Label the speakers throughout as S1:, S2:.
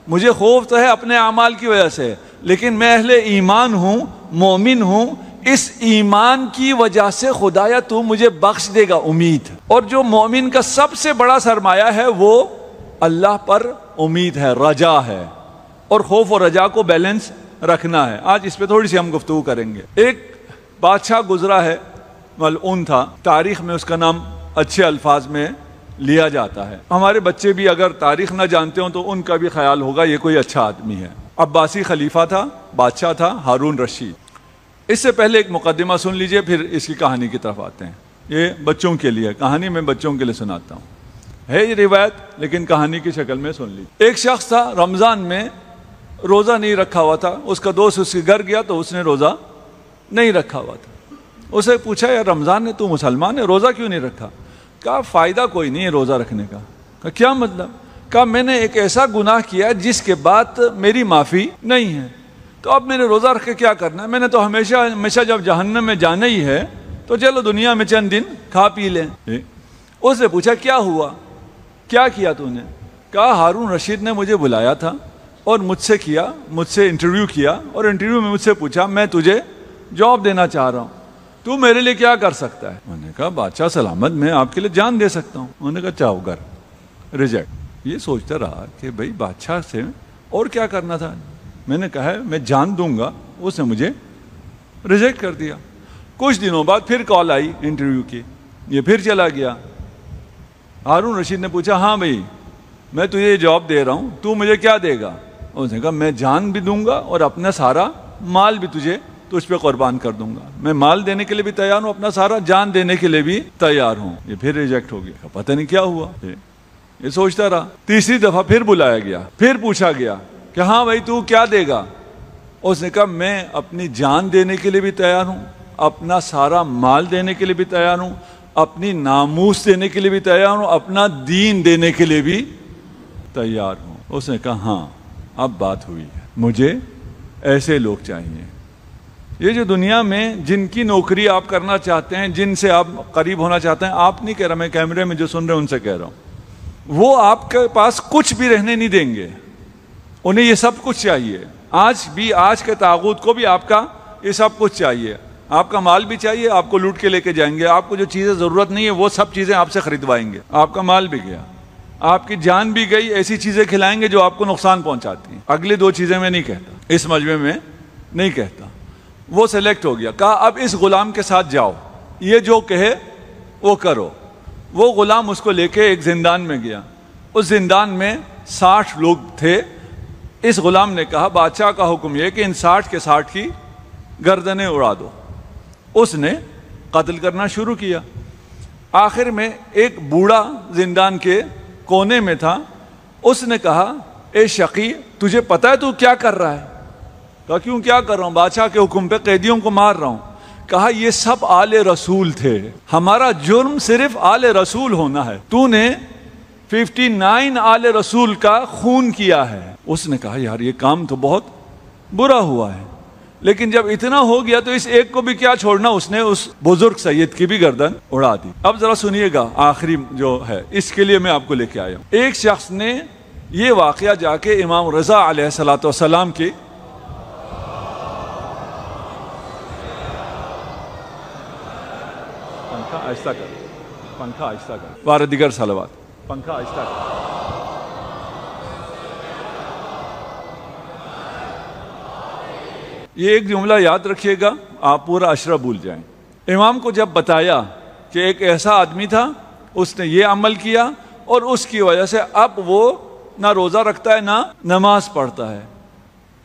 S1: مجھے خوف تو ہے اپنے اعمال کی وجہ سے، لیکن میں اہل ایمان ہوں، مومن ہوں، اس ایمان کی وجہ سے خدایا تو مجھے بخش دے گا، امید۔ اور جو مومن کا سب سے بڑا سرمایہ ہے وہ اللہ پر امید ہے، رجا ہے، اور خوف اور رجا کو بیلنس رکھنا ہے۔ آج اس پہ تھوڑی سی ہم گفتگو کریں گے۔ ایک بادشاہ گزرا ہے، ملعون تھا، تاریخ میں اس کا نام اچھے الفاظ میں لیا جاتا ہے۔ ہمارے بچے بھی اگر تاریخ نہ جانتے ہوں تو ان کا بھی خیال ہوگا یہ کوئی اچھا آدمی ہے۔ عباسی خلیفہ تھا، بادشاہ تھا، ہارون رشید۔ اس سے پہلے ایک مقدمہ سن لیجئے، پھر اس کی کہانی کی طرف آتے ہیں۔ یہ بچوں کے لیے کہانی، میں بچوں کے لیے سناتا ہوں، ہے یہ روایت لیکن کہانی کی شکل میں سن لیجیے۔ ایک شخص تھا، رمضان میں روزہ نہیں رکھا ہوا تھا۔ اس کا دوست اس کے گھر گیا تو اس نے روزہ نہیں رکھا ہوا تھا۔ اسے پوچھا یار رمضان ہے، تو مسلمان ہے، روزہ کیوں نہیں رکھا؟ کہا فائدہ کوئی نہیں ہے روزہ رکھنے کا۔ کہا کیا مطلب؟ کہا میں نے ایک ایسا گناہ کیا ہے جس کے بعد میری معافی نہیں ہے، تو اب میں نے روزہ رکھ کے کیا کرنا ہے؟ میں نے تو ہمیشہ جب جہنم میں جانا ہی ہے تو چلو دنیا میں چند دن کھا پی لیں۔ اس نے پوچھا کیا ہوا، کیا کیا تو نے؟ کہا ہارون رشید نے مجھے بلایا تھا اور مجھ سے انٹرویو کیا، اور انٹرویو میں مجھ سے پوچھا میں تجھے جاب دینا چاہ رہا ہوں، تو میرے لیے کیا کر سکتا ہے؟ انہوں نے کہا بادشاہ سلامت، میں آپ کے لیے جان دے سکتا ہوں۔ انہوں نے کہا چاہو گھر ریجیکٹ۔ یہ سوچتا رہا کہ بھئی بادشاہ سے اور کیا کرنا تھا، میں نے کہا ہے میں جان دوں گا، اس نے مجھے ریجیکٹ کر دیا۔ کچھ دنوں بعد پھر کال آئی انٹرویو کی، یہ پھر چلا گیا۔ ہارون رشید نے پوچھا ہاں بھئی میں تجھے یہ جاب دے رہا ہوں، تو مجھے کیا دے گا؟ اس نے کہا میں جان بھی دوں گا اور اپنا سارا مال بھی تجھ پہ قربان کر دوں گا۔ میں مال دینے کے لیے بھی تیار ہوں، اپنا سارا جان دینے کے لیے بھی تیار ہوں۔ یہ پھر ریجیکٹ ہو گیا، پتہ نہیں کیا ہوا، یہ سوچتا رہا۔ تیسری دفعہ پھر بلایا گیا، پھر پوچھا گیا کہ ہاں بھائی تو کیا دے گا؟ اس نے کہا میں اپنی جان دینے کے لیے بھی تیار ہوں، اپنا سارا مال دینے کے لیے بھی تیار ہوں، اپنی ناموس دینے کے لیے بھی تیار ہوں، اپنا دین دینے کے لیے بھی تیار ہوں۔ اس نے کہا ہاں اب بات ہوئی ہے، مجھے ایسے لوگ چاہیے۔ یہ جو دنیا میں جن کی نوکری آپ کرنا چاہتے ہیں، جن سے آپ قریب ہونا چاہتے ہیں، آپ نہیں کہہ رہا، میں کیمرے میں جو سن رہے ہیں ان سے کہہ رہا ہوں، وہ آپ کے پاس کچھ بھی رہنے نہیں دیں گے، انہیں یہ سب کچھ چاہیے۔ آج کے طاغوت کو بھی آپ کا یہ سب کچھ چاہیے، آپ کا مال بھی چاہیے، آپ کو لوٹ کے لے کے جائیں گے، آپ کو جو چیزیں ضرورت نہیں ہے وہ سب چیزیں آپ سے خریدوائیں گے، آپ کا مال بھی گیا، آپ کی جان بھی گئی، ایسی چیزیں کھلائیں گے جو آپ کو نقصان پہنچاتی ہیں۔ اگلی دو چیزیں میں نہیں کہتا، اس مجمع میں نہیں کہتا۔ وہ سلیکٹ ہو گیا، کہا اب اس غلام کے ساتھ جاؤ، یہ جو کہے وہ کرو۔ وہ غلام اس کو لے کے ایک زندان میں گیا، اس زندان میں 60 لوگ تھے۔ اس غلام نے کہا بادشاہ کا حکم یہ کہ ان 60 کے 60 کی گردنیں اڑا دو۔ اس نے قتل کرنا شروع کیا۔ آخر میں ایک بوڑھا زندان کے کونے میں تھا، اس نے کہا اے شقی تجھے پتہ ہے تو کیا کر رہا ہے؟ کہا کیوں کیا کر رہا ہوں؟ بادشاہ کے حکم پہ قیدیوں کو مار رہا ہوں۔ کہا یہ سب آل رسول تھے، ہمارا جرم صرف آل رسول ہونا ہے، تو نے 59 آل رسول کا خون کیا ہے۔ اس نے کہا یار یہ کام تو بہت برا ہوا ہے، لیکن جب اتنا ہو گیا تو اس ایک کو بھی کیا چھوڑنا، اس نے اس بزرگ سید کی بھی گردن اڑا دی۔ اب ذرا سنیے گا آخری جو ہے، اس کے لیے میں آپ کو لے کے آیا ہوں۔ ایک شخص نے یہ واقعہ جا کے امام رضا علیہ السلام کی آہستہ کر، پنکھا آہستہ کر، وارد دیگر صلوات، پنکھا آہستہ کر۔ یہ ایک جملہ یاد رکھیے گا، آپ پورا عشرہ بھول جائیں۔ امام کو جب بتایا کہ ایک ایسا آدمی تھا، اس نے یہ عمل کیا اور اس کی وجہ سے اب وہ نہ روزہ رکھتا ہے نہ نماز پڑھتا ہے،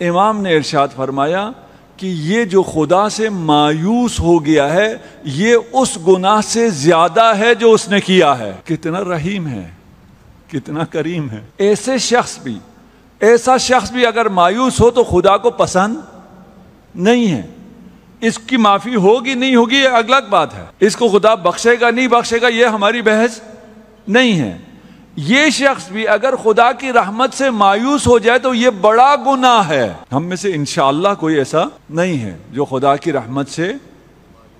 S1: امام نے ارشاد فرمایا کہ یہ جو خدا سے مایوس ہو گیا ہے یہ اس گناہ سے زیادہ ہے جو اس نے کیا ہے۔ کتنا رحیم ہے، کتنا کریم ہے۔ ایسا شخص بھی اگر مایوس ہو تو خدا کو پسند نہیں ہے۔ اس کی معافی ہوگی نہیں ہوگی یہ الگ بات ہے، اس کو خدا بخشے گا نہیں بخشے گا یہ ہماری بحث نہیں ہے۔ یہ شخص بھی اگر خدا کی رحمت سے مایوس ہو جائے تو یہ بڑا گناہ ہے۔ ہم میں سے انشاءاللہ کوئی ایسا نہیں ہے جو خدا کی رحمت سے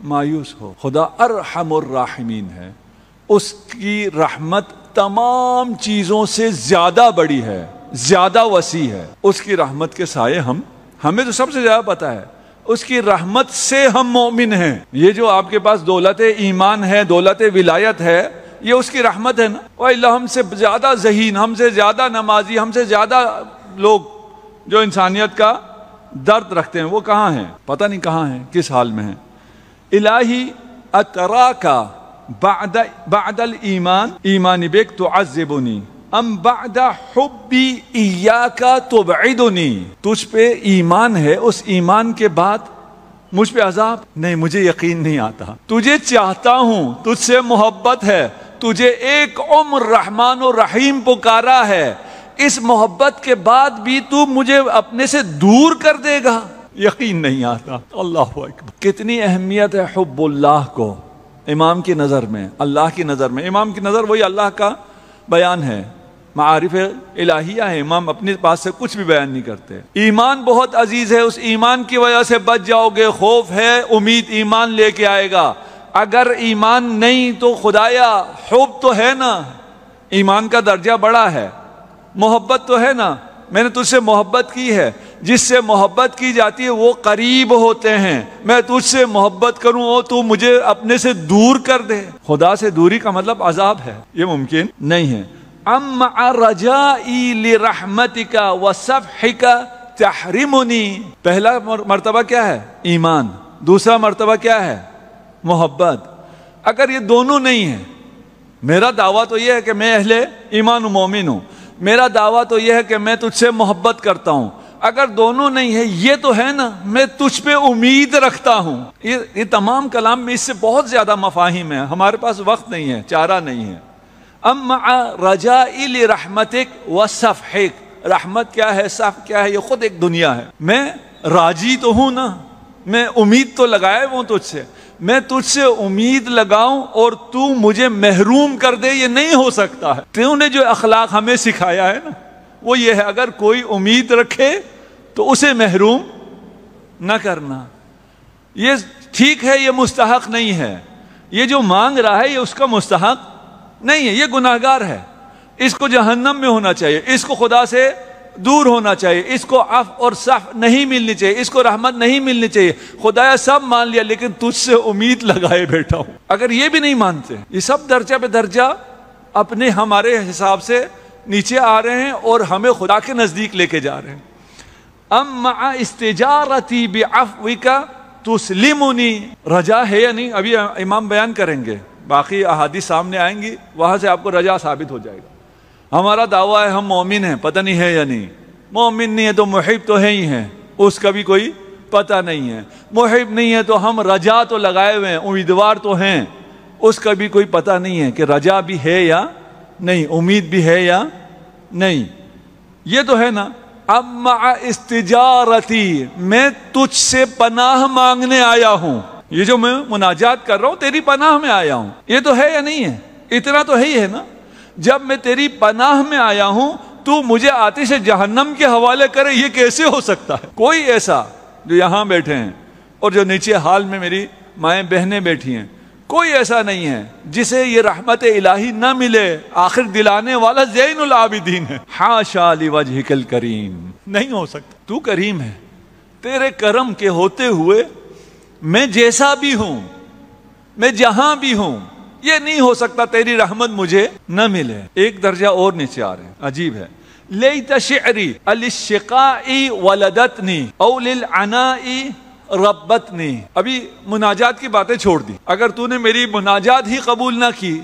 S1: مایوس ہو۔ خدا ارحم الراحمین ہے، اس کی رحمت تمام چیزوں سے زیادہ بڑی ہے۔ زیادہ وسیع ہے. اس کی رحمت کے سائے ہمیں تو سب سے زیادہ پتا ہے. اس کی رحمت سے ہم مومن ہیں. یہ جو آپ کے پاس دولت ایمان ہے، دولت ولایت ہے، یہ اس کی رحمت ہے نا. وَإِلَّا ہم سے زیادہ ذہین، ہم سے زیادہ نمازی، ہم سے زیادہ لوگ جو انسانیت کا درد رکھتے ہیں وہ کہاں ہیں؟ پتہ نہیں کہاں ہیں، کس حال میں ہیں. الہی اتراکا بعد الایمان ایمان بک تعذبنی ام بعد حبی ایاکا تبعدنی. تجھ پہ ایمان ہے، اس ایمان کے بعد مجھ پہ عذاب؟ نہیں، مجھے یقین نہیں آتا. تجھے چاہتا ہوں، تجھ سے محبت ہے، تجھے ایک عمر رحمان و رحیم پکارا ہے، اس محبت کے بعد بھی تو مجھے اپنے سے دور کر دے گا؟ یقین نہیں آتا. اللہ اکبر. کتنی اہمیت ہے حب اللہ کو امام کی نظر میں، اللہ کی نظر میں. امام کی نظر وہی اللہ کا بیان ہے، معارف الہیہ ہے. امام اپنے پاس سے کچھ بھی بیان نہیں کرتے. ایمان بہت عزیز ہے، اس ایمان کی وجہ سے بچ جاؤ گے. خوف ہے، امید ایمان لے کے آئے گا. اگر ایمان نہیں تو خدایا حب تو ہے نا، ایمان کا درجہ بڑا ہے. محبت تو ہے نا، میں نے تجھ سے محبت کی ہے. جس سے محبت کی جاتی ہے وہ قریب ہوتے ہیں. میں تجھ سے محبت کروں اور تو مجھے اپنے سے دور کر دے. خدا سے دوری کا مطلب عذاب ہے، یہ ممکن نہیں ہے. ام رجائی لرحمتک وصفحک تحرمنی. پہلا مرتبہ کیا ہے؟ ایمان. دوسرا مرتبہ کیا ہے؟ محبت. اگر یہ دونوں نہیں ہیں، میرا دعویٰ تو یہ ہے کہ میں اہل ایمان و مومن ہوں، میرا دعویٰ تو یہ ہے کہ میں تجھ سے محبت کرتا ہوں. اگر دونوں نہیں ہے، یہ تو ہے نا میں تجھ پہ امید رکھتا ہوں. یہ تمام کلام میں اس سے بہت زیادہ مفاہیم ہیں، ہمارے پاس وقت نہیں ہے، چارہ نہیں ہے. ام رجائی لرحمتک وصفحک. رحمت کیا ہے، صف کیا ہے، یہ خود ایک دنیا ہے. میں راجی تو ہوں نا، میں امید تو لگائے ہوں تجھ سے. میں تجھ سے امید لگاؤں اور تو مجھے محروم کر دے، یہ نہیں ہو سکتا ہے. تو نے جو اخلاق ہمیں سکھایا ہے نا وہ یہ ہے، اگر کوئی امید رکھے تو اسے محروم نہ کرنا. یہ ٹھیک ہے، یہ مستحق نہیں ہے. یہ جو مانگ رہا ہے یہ اس کا مستحق نہیں ہے، یہ گناہگار ہے. اس کو جہنم میں ہونا چاہیے، اس کو خدا سے دور ہونا چاہیے، اس کو عفو اور صف نہیں ملنی چاہیے، اس کو رحمت نہیں ملنی چاہیے. خدایا سب مان لیا لیکن تجھ سے امید لگائے بیٹھا ہوں. اگر یہ بھی نہیں مانتے، یہ سب درجہ پہ درجہ اپنے ہمارے حساب سے نیچے آ رہے ہیں اور ہمیں خدا کے نزدیک لے کے جا رہے ہیں. ام مع استجارتی بعفوک تسلمنی. رجا ہے یا نہیں ابھی امام بیان کریں گے، باقی احادیث سامنے آئیں گی، وہاں سے آپ کو رجا ثابت ہو جائے گا. ہمارا دعویٰ ہے ہم مومن ہیں، پتہ نہیں ہے یا نہیں. مومن نہیں ہے تو محب تو ہے ہی ہیں، اس کا بھی کوئی پتہ نہیں ہے. محب نہیں ہے تو ہم رجا تو لگائے ہوئے ہیں، امیدوار تو ہیں، اس کا بھی کوئی پتہ نہیں ہے کہ رجا بھی ہے یا نہیں، امید بھی ہے یا نہیں. یہ تو ہے نا. اب مع استجارتی، میں تجھ سے پناہ مانگنے آیا ہوں. یہ جو میں مناجات کر رہا ہوں تیری پناہ میں آیا ہوں. یہ تو ہے یا نہیں ہے؟ اتنا تو ہے ہی ہے نا. جب میں تیری پناہ میں آیا ہوں تو مجھے آتش جہنم کے حوالے کرے، یہ کیسے ہو سکتا ہے؟ کوئی ایسا جو یہاں بیٹھے ہیں اور جو نیچے حال میں میری مائیں بہنیں بیٹھی ہیں، کوئی ایسا نہیں ہے جسے یہ رحمت الہی نہ ملے. آخر دلانے والا زین العابدین ہے. حاشا لوجہک الکریم. نہیں ہو سکتا. تو کریم ہے، تیرے کرم کے ہوتے ہوئے میں جیسا بھی ہوں، میں جہاں بھی ہوں، یہ نہیں ہو سکتا تیری رحمت مجھے نہ ملے. ایک درجہ اور نیچے آ رہے ہیں، عجیب ہے. لیت شعری للشقاء ولدتنی او للعناء ربتنی. ابھی مناجات کی باتیں چھوڑ دی. اگر تو نے میری مناجات ہی قبول نہ کی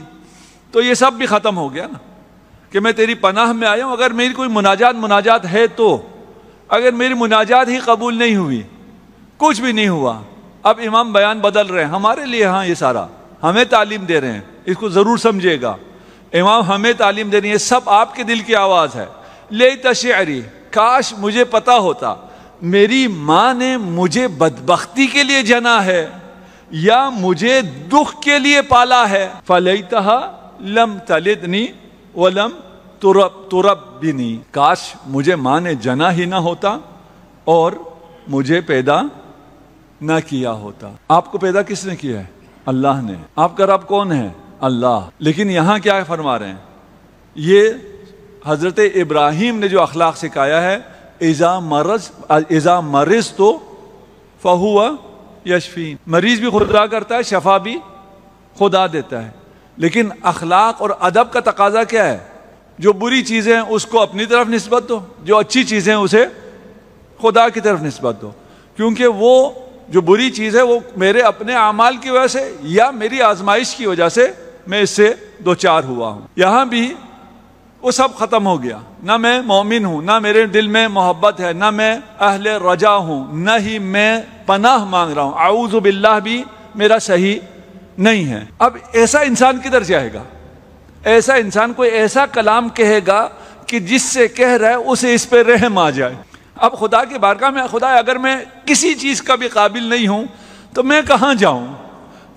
S1: تو یہ سب بھی ختم ہو گیا نا، کہ میں تیری پناہ میں آیا ہوں. اگر میری کوئی مناجات ہے تو اگر میری مناجات ہی قبول نہیں ہوئی، کچھ بھی نہیں ہوا. اب امام بیان بدل رہے ہیں ہمارے لیے. ہاں یہ سارا ہمیں تعلیم دے رہے ہیں، اس کو ضرور سمجھے گا. امام ہمیں تعلیم دے رہی ہے، سب آپ کے دل کی آواز ہے. لیت شعری، کاش مجھے پتا ہوتا میری ماں نے مجھے بدبختی کے لیے جنا ہے یا مجھے دکھ کے لیے پالا ہے. فلیتها لم تلدنی ولم تربنی. کاش مجھے ماں نے جنا ہی نہ ہوتا اور مجھے پیدا نہ کیا ہوتا. آپ کو پیدا کس نے کیا ہے؟ اللہ نے. آپ کا رب کون ہے؟ اللہ. لیکن یہاں کیا فرما رہے ہیں؟ یہ حضرت ابراہیم نے جو اخلاق سکھایا ہے، اذا مرضت فہو یشفین، مریض بھی خدا کرتا ہے، شفا بھی خدا دیتا ہے، لیکن اخلاق اور ادب کا تقاضا کیا ہے؟ جو بری چیزیں ہیں اس کو اپنی طرف نسبت دو، جو اچھی چیزیں ہیں اسے خدا کی طرف نسبت دو، کیونکہ وہ جو بری چیز ہے وہ میرے اپنے اعمال کی وجہ سے یا میری آزمائش کی وجہ سے میں اس سے دوچار ہوا ہوں۔ یہاں بھی وہ سب ختم ہو گیا، نہ میں مومن ہوں، نہ میرے دل میں محبت ہے، نہ میں اہل رجا ہوں، نہ ہی میں پناہ مانگ رہا ہوں، اعوذ باللہ بھی میرا صحیح نہیں ہے۔ اب ایسا انسان کدھر جائے گا؟ ایسا انسان کوئی ایسا کلام کہے گا کہ جس سے کہہ رہا ہے اسے اس پہ رحم آ جائے۔ اب خدا کی بارگاہ میں، خدا اگر میں کسی چیز کا بھی قابل نہیں ہوں تو میں کہاں جاؤں؟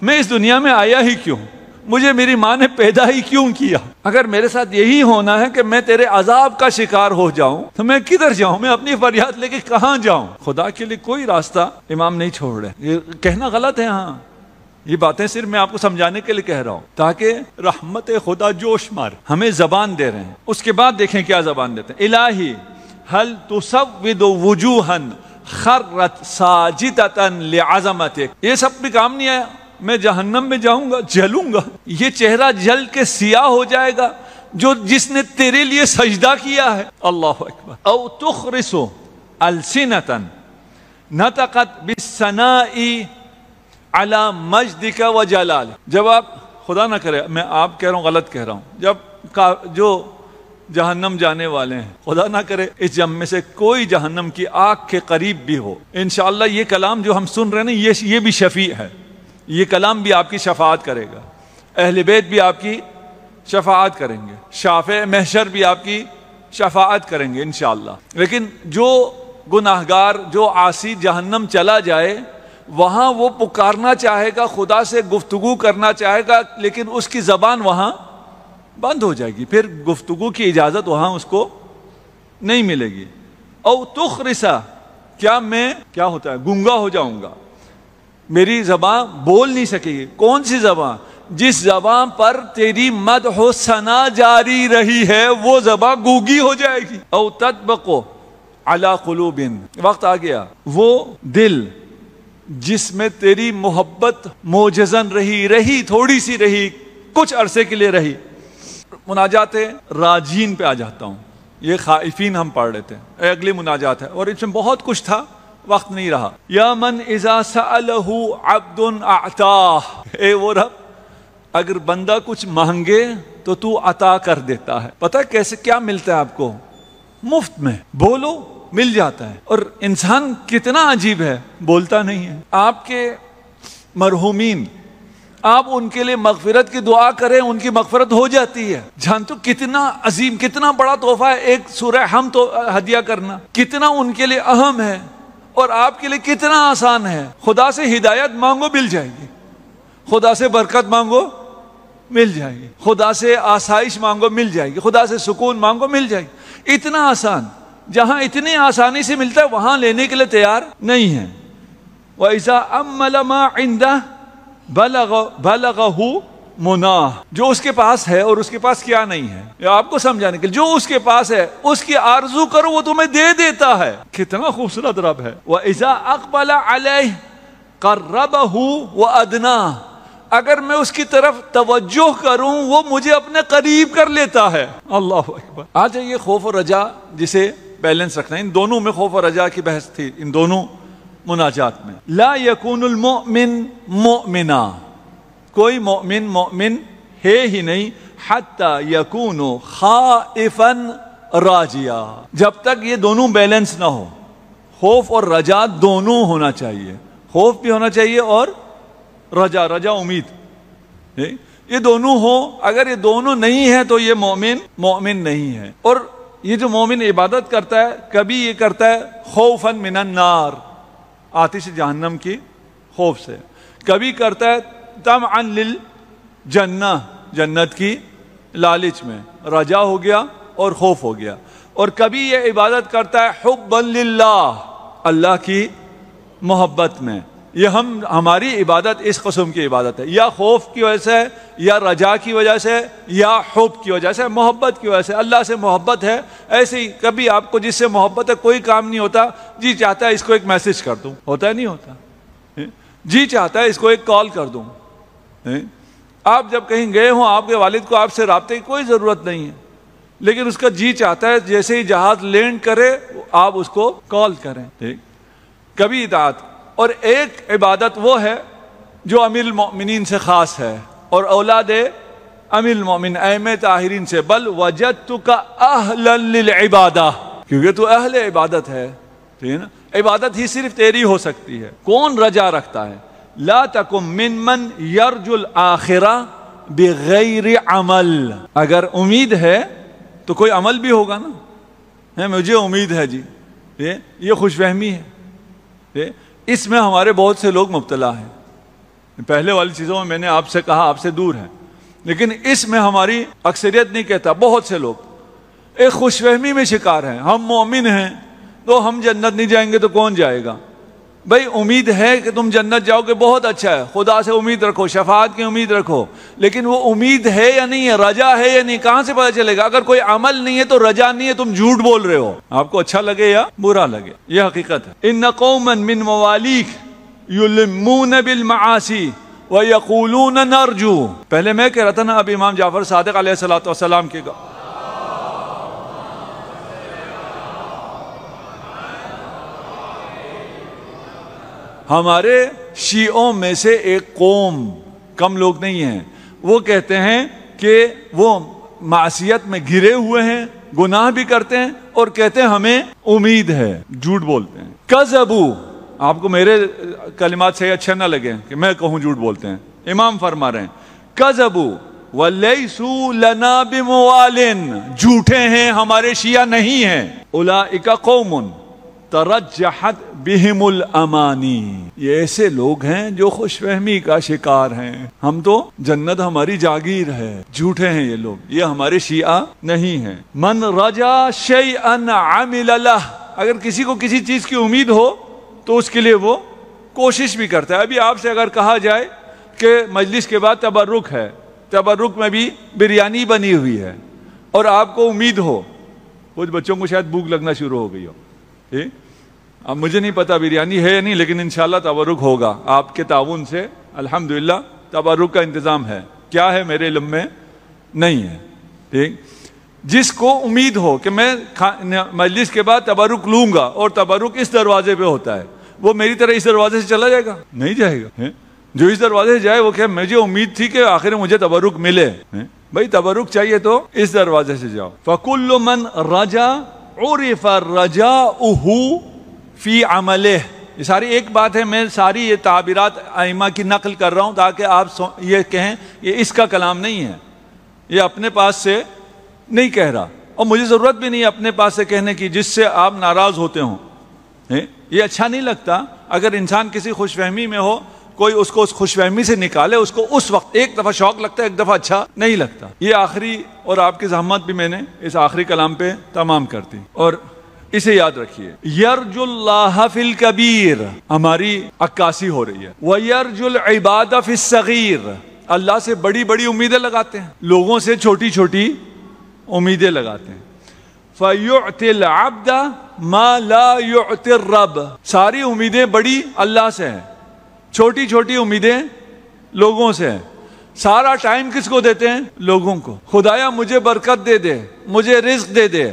S1: میں اس دنیا میں آیا ہی کیوں؟ مجھے میری ماں نے پیدا ہی کیوں کیا؟ اگر میرے ساتھ یہی ہونا ہے کہ میں تیرے عذاب کا شکار ہو جاؤں تو میں کدھر جاؤں؟ میں اپنی فریاد لے کے کہاں جاؤں؟ خدا کے لیے کوئی راستہ امام نہیں چھوڑ رہے۔ یہ کہنا غلط ہے، ہاں یہ باتیں صرف میں آپ کو سمجھانے کے لیے کہہ رہا ہوں تاکہ رحمت خدا جوش مار۔ ہمیں زبان دے رہے ہیں، اس کے بعد دیکھیں کیا زبان دیتے ہیں۔ الہی هل تسود وجوہا خرت ساجدتا لعظمتک، یہ سب بھی کام نہیں آیا، میں جہنم میں جاؤں گا، جلوں گا، یہ چہرہ جل کے سیاہ ہو جائے گا جس نے تیرے لیے سجدہ کیا ہے۔ اللہ اکبر۔ او تخرس السنتا نطقت بالثناء علی مجدک و جلال، جب آپ، خدا نہ کرے میں آپ کہہ رہا ہوں غلط کہہ رہا ہوں، جب جو جہنم جانے والے ہیں، خدا نہ کرے اس جم میں سے کوئی جہنم کی آگ کے قریب بھی ہو، انشاءاللہ یہ کلام جو ہم سن رہے ہیں یہ بھی شفیع ہے، یہ کلام بھی آپ کی شفاعت کرے گا، اہل بیت بھی آپ کی شفاعت کریں گے، شافع محشر بھی آپ کی شفاعت کریں گے انشاءاللہ۔ لیکن جو گناہگار، جو عاصی جہنم چلا جائے، وہاں وہ پکارنا چاہے گا، خدا سے گفتگو کرنا چاہے گا، لیکن اس کی زبان وہاں بند ہو جائے گی، پھر گفتگو کی اجازت وہاں اس کو نہیں ملے گی۔ او تخرسا، کیا میں کیا ہوتا ہے؟ گونگا ہو جاؤں گا، میری زبان بول نہیں سکے گی۔ کون سی زبان؟ جس زبان پر تیری مدح و ثنا جاری رہی ہے وہ زبان گونگی ہو جائے گی۔ او تطبق علی قلوب، وقت آ گیا، وہ دل جس میں تیری محبت موجزن رہی تھوڑی سی رہی، کچھ عرصے کے لیے رہی۔ مناجات راجین پہ آ جاتا ہوں، یہ خائفین ہم پڑھ رہے تھے، اگلی مناجات ہے اور اس میں بہت کچھ تھا، وقت نہیں رہا۔ یا من اذا سألہ عبد اعطاہ، اے وہ رب اگر بندہ کچھ مانگے تو تو عطا کر دیتا ہے۔ پتہ کیسے کیا ملتا ہے آپ کو؟ مفت میں، بولو مل جاتا ہے۔ اور انسان کتنا عجیب ہے، بولتا نہیں ہے۔ آپ کے مرحومین، آپ ان کے لیے مغفرت کی دعا کریں، ان کی مغفرت ہو جاتی ہے۔ جانتے ہو کتنا عظیم، کتنا بڑا تحفہ ہے ایک سورہ حمد تو ہدیہ کرنا، کتنا ان کے لیے اہم ہے اور آپ کے لیے کتنا آسان ہے۔ خدا سے ہدایت مانگو مل جائے گی، خدا سے برکت مانگو مل جائے گی، خدا سے آسائش مانگو مل جائے گی، خدا سے سکون مانگو مل جائے گی۔ اتنا آسان، جہاں اتنی آسانی سے ملتا ہے وہاں لینے کے لیے تیار نہیں ہے۔ وَإِذَا أَمَّلَ مَا عِنْدَهُ بَلَغَهُ مُنَاهُ، جو اس کے پاس ہے اور اس کے پاس کیا نہیں ہے، یہ آپ کو سمجھانے کے لیے، جو اس کے پاس ہے اس کی آرزو کرو وہ تمہیں دے دیتا ہے۔ کتنا خوبصورت رب ہے۔ وَإِذَا أَقْبَلَ عَلَيْهِ قَرَّبَهُ وَأَدْنَاهُ، اگر میں اس کی طرف توجہ کروں وہ مجھے اپنے قریب کر لیتا ہے۔ اللہ اکبر۔ آج یہ خوف اور رجا جسے بیلنس رکھنا ہے، ان دونوں میں خوف اور رجا کی بحث تھی، ان دونوں مناجات میں۔ لا یکون المؤمن مؤمنا، کوئی مومن ہے ہی نہیں حتی یکون خائفا راجیا، جب تک یہ دونوں بیلنس نہ ہو، خوف اور رجا دونوں ہونا چاہیے، خوف بھی ہونا چاہیے اور رجا امید، یہ دونوں ہو۔ اگر یہ دونوں نہیں ہے تو یہ مومن نہیں ہے۔ اور یہ جو مومن عبادت کرتا ہے کبھی یہ کرتا ہے خوفا من النار، آتش جہنم کی خوف سے، کبھی کرتا ہے طمعا للجنہ، جنت کی لالچ میں، رجا ہو گیا اور خوف ہو گیا۔ اور کبھی یہ عبادت کرتا ہے حبا للہ، اللہ کی محبت میں، یہ ہماری عبادت اس قسم کی عبادت ہے، یا خوف کی وجہ سے، یا رجا کی وجہ سے، یا حب کی وجہ سے، محبت کی وجہ سے۔ اللہ سے محبت ہے، ایسے ہی کبھی آپ کو جس سے محبت ہے کوئی کام نہیں ہوتا، جی چاہتا ہے اس کو ایک میسج کر دوں، ہوتا ہے نہیں ہوتا؟ جی چاہتا ہے اس کو ایک کال کر دوں۔ آپ جب کہیں گئے ہوں، آپ کے والد کو آپ سے رابطے کی کوئی ضرورت نہیں ہے، لیکن اس کا جی چاہتا ہے جیسے ہی جہاز لینڈ کرے آپ اس کو کال کریں۔ ٹھیک، کبھی اطاعت۔ اور ایک عبادت وہ ہے جو امیر المؤمنین سے خاص ہے اور اولاد امیر المؤمنین ائمہ طاہرین سے، بل وجدتک اہلا للعبادہ، کیونکہ تو اہل عبادت ہے۔ ٹھیک ہے نا، عبادت ہی صرف تیری ہو سکتی ہے۔ کون رجا رکھتا ہے؟ لا تکن ممن یرجو الآخرہ بغیر عمل، اگر امید ہے تو کوئی عمل بھی ہوگا نا۔ مجھے امید ہے جی، یہ خوش فہمی ہے، اس میں ہمارے بہت سے لوگ مبتلا ہیں۔ پہلے والی چیزوں میں نے آپ سے کہا آپ سے دور ہیں، لیکن اس میں ہماری اکثریت نہیں کہتا، بہت سے لوگ ایک خوش فہمی میں شکار ہیں۔ ہم مومن ہیں تو ہم جنت نہیں جائیں گے تو کون جائے گا؟ بھائی امید ہے کہ تم جنت جاؤ گے، بہت اچھا ہے، خدا سے امید رکھو، شفاعت کی امید رکھو، لیکن وہ امید ہے یا نہیں ہے، رجا ہے یا نہیں، کہاں سے پتہ چلے گا؟ اگر کوئی عمل نہیں ہے تو رجا نہیں ہے، تم جھوٹ بول رہے ہو، آپ کو اچھا لگے یا برا لگے، یہ حقیقت ہے۔ ان قوما من موالیک یلمون بالمعاصی ویقولون نرجو، پہلے میں کہہ رہا تھا نا، اب امام جعفر صادق علیہ الصلوۃ والسلام کے ہمارے شیعوں میں سے ایک قوم، کم لوگ نہیں ہیں، وہ کہتے ہیں کہ وہ معصیت میں گھرے ہوئے ہیں، گناہ بھی کرتے ہیں اور کہتے ہیں ہمیں امید ہے، جھوٹ بولتے ہیں۔ کذبو، آپ کو میرے کلمات سے اچھا نہ لگے کہ میں کہوں جھوٹ بولتے ہیں، امام فرما رہے ہیں کذبو ولیسوا لنا بموالن، جھوٹے ہیں، ہمارے شیعہ نہیں ہیں۔ اولئک قوم ترجحت بہم الامانی، یہ ایسے لوگ ہیں جو خوش فہمی کا شکار ہیں، ہم تو جنت ہماری جاگیر ہے، جھوٹے ہیں یہ لوگ، یہ ہمارے شیعہ نہیں ہیں۔ من رجا شیئا عمل لہ، اگر کسی کو کسی چیز کی امید ہو تو اس کے لیے وہ کوشش بھی کرتا ہے۔ ابھی آپ سے اگر کہا جائے کہ مجلس کے بعد تبرک ہے، تبرک میں بھی بریانی بنی ہوئی ہے، اور آپ کو امید ہو، کچھ بچوں کو شاید بھوک لگنا شروع ہو گئی ہو، اب مجھے نہیں پتا بریانی ہے یا نہیں، لیکن انشاءاللہ تبرک ہوگا آپ کے تعاون سے، الحمدللہ تبرک کا انتظام ہے، کیا ہے میرے علم میں نہیں ہے۔ ٹھیک، جس کو امید ہو کہ میں مجلس کے بعد تبرک لوں گا اور تبرک اس دروازے پہ ہوتا ہے، وہ میری طرح اس دروازے سے چلا جائے گا؟ نہیں جائے گا۔ جو اس دروازے سے جائے وہ کہ مجھے امید تھی کہ آخر مجھے تبرک ملے، بھائی تبرک چاہیے تو اس دروازے سے جاؤ۔ فَكُلُّ مَنْ رَجَا عُرِفَ رَجَاؤُهُ فی عملہ، یہ ساری ایک بات ہے، میں ساری یہ تعبیرات ائمہ کی نقل کر رہا ہوں تاکہ آپ یہ کہیں یہ اس کا کلام نہیں ہے، یہ اپنے پاس سے نہیں کہہ رہا، اور مجھے ضرورت بھی نہیں ہے اپنے پاس سے کہنے کی جس سے آپ ناراض ہوتے ہوں۔ یہ اچھا نہیں لگتا اگر انسان کسی خوش فہمی میں ہو، کوئی اس کو اس خوش فہمی سے نکالے، اس کو اس وقت ایک دفعہ شوق لگتا ہے، ایک دفعہ اچھا نہیں لگتا۔ یہ آخری اور آپ کی زحمت بھی میں نے اس آخری کلام پہ تمام کر دی، اور اسے یاد رکھیے، یرجو اللہ فی الکبیر، ہماری عکاسی ہو رہی ہے، ویرجو العباد فی الصغیر، اللہ سے بڑی بڑی امیدیں لگاتے ہیں، لوگوں سے چھوٹی چھوٹی امیدیں لگاتے ہیں۔ فیعطی العبد ما لا یعطی الرب، ساری امیدیں بڑی اللہ سے ہیں، چھوٹی چھوٹی امیدیں لوگوں سے ہیں۔ سارا ٹائم کس کو دیتے ہیں؟ لوگوں کو، خدایا مجھے برکت دے دے، مجھے رزق دے دے،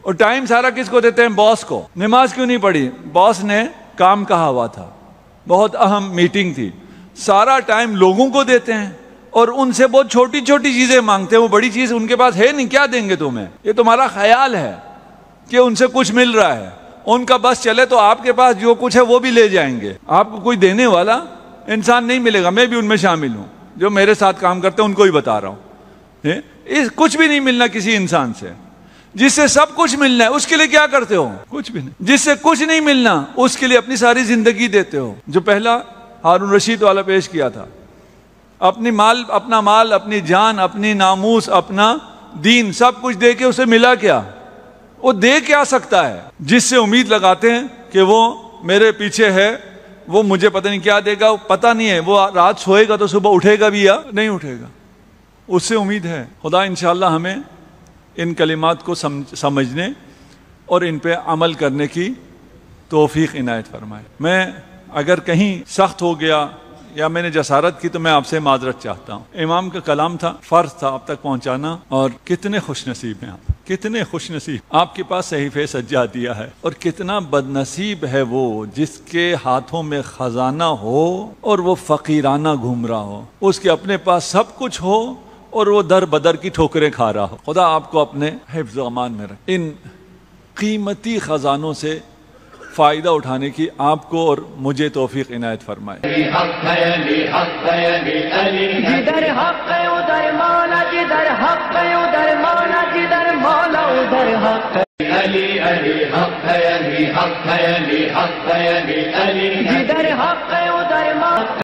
S1: اور ٹائم سارا کس کو دیتے ہیں؟ باس کو۔ نماز کیوں نہیں پڑھی؟ باس نے کام کہا ہوا تھا، بہت اہم میٹنگ تھی، سارا ٹائم لوگوں کو دیتے ہیں اور ان سے بہت چھوٹی چھوٹی چیزیں مانگتے ہیں، وہ بڑی چیز ان کے پاس ہے نہیں، کیا دیں گے تمہیں؟ یہ تمہارا خیال ہے کہ ان سے کچھ مل رہا ہے، ان کا بس چلے تو آپ کے پاس جو کچھ ہے وہ بھی لے جائیں گے، آپ کو کوئی دینے والا انسان نہیں ملے گا۔ میں بھی ان میں شامل ہوں، جو میرے ساتھ کام کرتے ہیں ان کو ہی بتا رہا ہوں، کچھ بھی نہیں ملنا کسی انسان سے۔ جس سے سب کچھ ملنا ہے اس کے لیے کیا کرتے ہو؟ کچھ بھی نہیں۔ جس سے کچھ نہیں ملنا اس کے لیے اپنی ساری زندگی دیتے ہو، جو پہلا ہارون رشید والا پیش کیا تھا، اپنا مال، اپنی جان، اپنی ناموس، اپنا دین، سب کچھ دے کے اسے ملا کیا؟ وہ دے کیا سکتا ہے؟ جس سے امید لگاتے ہیں کہ وہ میرے پیچھے ہے، وہ مجھے پتہ نہیں کیا دے گا، پتہ نہیں ہے، وہ رات سوئے گا تو صبح اٹھے گا بھی یا نہیں اٹھے گا، اس سے امید ہے۔ خدا انشاءاللہ ہمیں ان کلمات کو سمجھنے اور ان پہ عمل کرنے کی توفیق عنایت فرمائے۔ میں اگر کہیں سخت ہو گیا یا میں نے جسارت کی تو میں آپ سے معذرت چاہتا ہوں۔ امام کا کلام تھا، فرض تھا آپ تک پہنچانا، اور کتنے خوش نصیب ہیں آپ، کتنے خوش نصیب، آپ کے پاس صحیفہ سجادیہ ہے، اور کتنا بد نصیب ہے وہ جس کے ہاتھوں میں خزانہ ہو اور وہ فقیرانہ گھوم رہا ہو، اس کے اپنے پاس سب کچھ ہو اور وہ در بدر کی ٹھوکریں کھا رہا ہو۔ خدا آپ کو اپنے حفظ و امان میں رکھے، ان قیمتی خزانوں سے فائدہ اٹھانے کی آپ کو اور مجھے توفیق عنایت فرمائے۔
S2: جدھر حق ہے ادھر مولا، جدھر حق ہے ادھر مولا، جدھر مولا ادھر حق ہے۔ علی علی حق ہے، علی حق ہے، علی حق ہے، علی علی جدھر حق ہے ادھر مولا۔